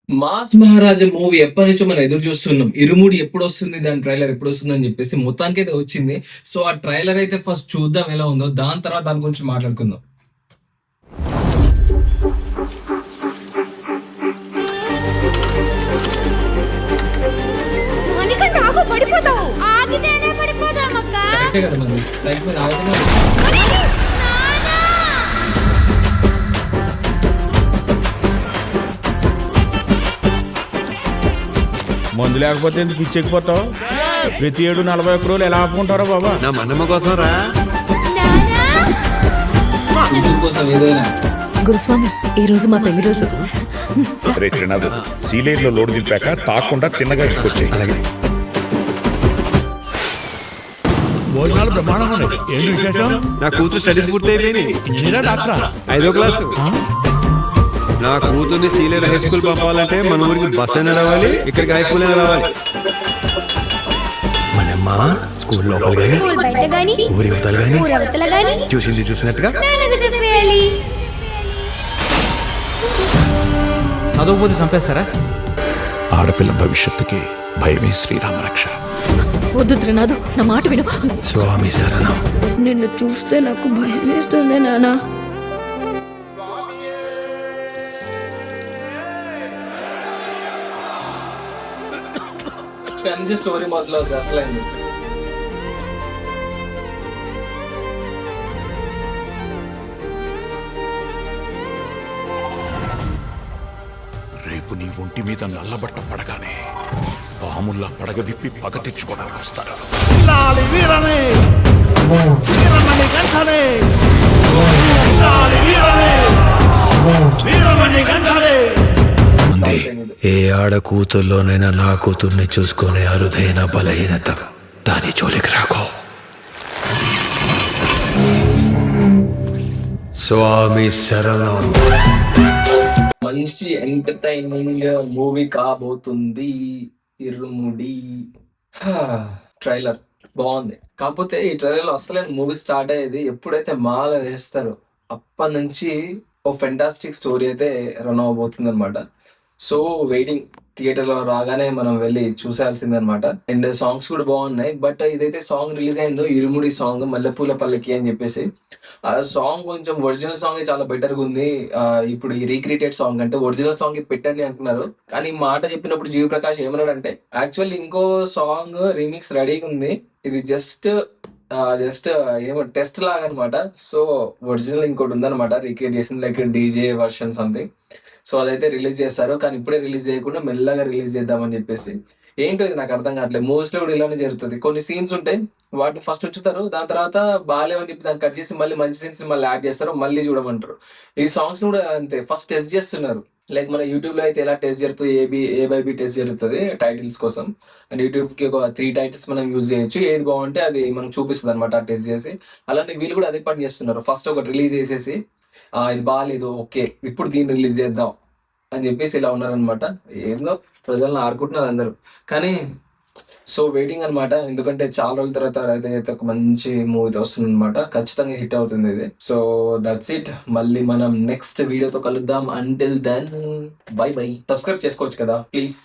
Mass మహారాజా movie ఎప్పటి నుంచో మనం ఎదురు చూస్తున్నాం. ఇరుముడి ఎప్పుడు వస్తుంది, దాని ట్రైలర్ ఎప్పుడు వస్తుంది అని చెప్పేసి మొత్తానికి అయితే వచ్చింది. సో ఆ ట్రైలర్ అయితే ఫస్ట్ చూద్దాం ఎలా ఉందో, దాని తర్వాత దాని గురించి మాట్లాడుకుందాం. మణికంఠ ఆగు, పడిపోతావు. ఆగితేనే పడిపోదాం అక్క. కరెక్టే కదా మరి, సైడ్ మీద ఆగితేనే నాన్నా! మందు లేకపోతే ఎందుకు పిచ్చెక్కిపోతావు? ప్రతి ఏడు 41 రోజులు ఎలా ఆపుకుంటారో బాబా. నా మనమ్మ కోసం రా. నాన్నా! కూతురు కోసం ఏదైనా. గురుస్వామి, ఈ రోజు మా పెళ్లి రోజు. రే త్రినాథ్, సీలేరులో లోడు దింపాక తాకుండా తిన్నగా వచ్చాయి. అలాగే. భోజనాలు బ్రహ్మాండంగా ఉన్నాయి. ఏంటి విశేషం? నా కూతురు స్టడీస్ పూర్తి అయిపోయింది. ఇంజనీరా డాక్టరా? 5వ క్లాసు. నా కూతుర్ని సీలేరు హై స్కూల్ పంపాలంటే మన ఊరికి బస్ అయినా రావాలి, ఇక్కడికి హై స్కూల్ అయినా రావాలి. మనమ్మ స్కూల్లో స్కూల్ బయట గాని, ఊరి అవతల గాని ఊరవతల గాని చూసింది చూసినట్టుగా నాన్నకు చెప్పేయాలి. చదవకపోతే చంపేస్తారా? ఆడపిల్ల భవిష్యత్తుకి భయమే శ్రీరామ రక్ష. వద్దు త్రినాథు, నా మాట విను. స్వామి శరణం. నిన్ను చూస్తే నాకు భయం వేస్తుంది నానా. ఇక్కడ నుంచి స్టోరీ మొదలవుతుంది అసలైంది. రేపు నీ ఒంటి మీద నల్లబట్ట పడగానే పాముల్లా పడగ విప్పి పగ తెచ్చుకోవడానికి వస్తారు. ఉంది. ఏ ఆడ కూతుర్లోనైనా నా కూతుర్ని చూసుకునే అరుదైన బలహీనత, దాని జోలికి రాకో. స్వామి శరణం. మంచి ఎంటర్టైనింగ్ మూవీ కాబోతుంది ఇరుముడి. ట్రైలర్ బాగుంది. కాకపోతే ఈ ట్రైలర్ లో అసలైన మూవీ స్టార్ట్ అయ్యేది ఎప్పుడైతే మాల వేస్తారు అప్పటి నుంచి ఓ ఫెంటాస్టిక్ స్టోరీ అయితే రన్ అవబోతుంది అనమాట. So waiting. థియేటర్ లో రాగానే మనం వెళ్ళి చూసేయాల్సిందే అనమాట. అండ్ సాంగ్స్ కూడా బాగున్నాయి. బట్ ఇదైతే సాంగ్ రిలీజ్ అయిందో ఇరుముడి సాంగ్ మల్లెపూల పల్లకి అని చెప్పేసి, ఆ సాంగ్ కొంచెం ఒరిజినల్ సాంగ్ చాలా బెటర్ గా ఉంది. ఇప్పుడు ఈ రీక్రియేటెడ్ సాంగ్ అంటే ఒరిజినల్ సాంగ్ పెట్టండి అంటున్నారు. కానీ ఈ మాట చెప్పినప్పుడు జీవి ప్రకాష్ ఏమన్నాడంటే, యాక్చువల్లీ ఇంకో సాంగ్ రీమిక్స్ రెడీగా ఉంది, ఇది జస్ట్ ఏమో టెస్ట్ లాగా అనమాట. సో ఒరిజినల్ ఇంకోటి ఉందన్నమాట రీక్రియేట్ చేసింది, like DJ version something. So అదైతే రిలీజ్ చేస్తారు, కానీ ఇప్పుడే రిలీజ్ చేయకుండా మెల్లగా రిలీజ్ చేద్దామని చెప్పేసి. ఏంటో ఇది నాకు అర్థం కావట్లేదు. మూవీస్ లో కూడా ఇలానే జరుగుతుంది. కొన్ని సీన్స్ ఉంటాయి, వాటిని ఫస్ట్ ఉంచుతారు, దాని తర్వాత బాగాలేవని చెప్పి దాన్ని కట్ చేసి మళ్ళీ మంచి సీన్స్ మళ్ళీ యాడ్ చేస్తారు, మళ్ళీ చూడమంటారు. ఈ సాంగ్స్ కూడా అంతే, ఫస్ట్ టెస్ట్ చేస్తున్నారు. లైక్ మన యూట్యూబ్ లో అయితే ఎలా టెస్ట్ జరుగుతుంది, ఏ బై బి టెస్ట్ జరుగుతుంది టైటిల్స్ కోసం. అండ్ యూట్యూబ్ కి ఒక 3 టైటిల్స్ మనం యూజ్ చేయొచ్చు, ఏది బాగుంటే అది మనం చూపిస్తుంది అనమాట టెస్ట్ చేసి. అలానే వీళ్ళు కూడా అదే పని చేస్తున్నారు. ఫస్ట్ ఒకటి రిలీజ్ చేసేసి ఇది బాగాలేదు, ఓకే ఇప్పుడు దీన్ని రిలీజ్ చేద్దాం అని చెప్పేసి ఇలా ఉన్నారనమాట. ఏందో ప్రజలను ఆడుకుంటున్నారు అందరూ. కానీ సో వెయిటింగ్ అనమాట, ఎందుకంటే చాలా రోజుల తర్వాత అయితే ఒక మంచి మూవీ వస్తుంది అనమాట. ఖచ్చితంగా హిట్ అవుతుంది ఇది. So that's it. మళ్ళీ మనం నెక్స్ట్ వీడియోతో కలుద్దాం. Until then bye bye. Subscribe చేసుకోవచ్చు కదా ప్లీజ్.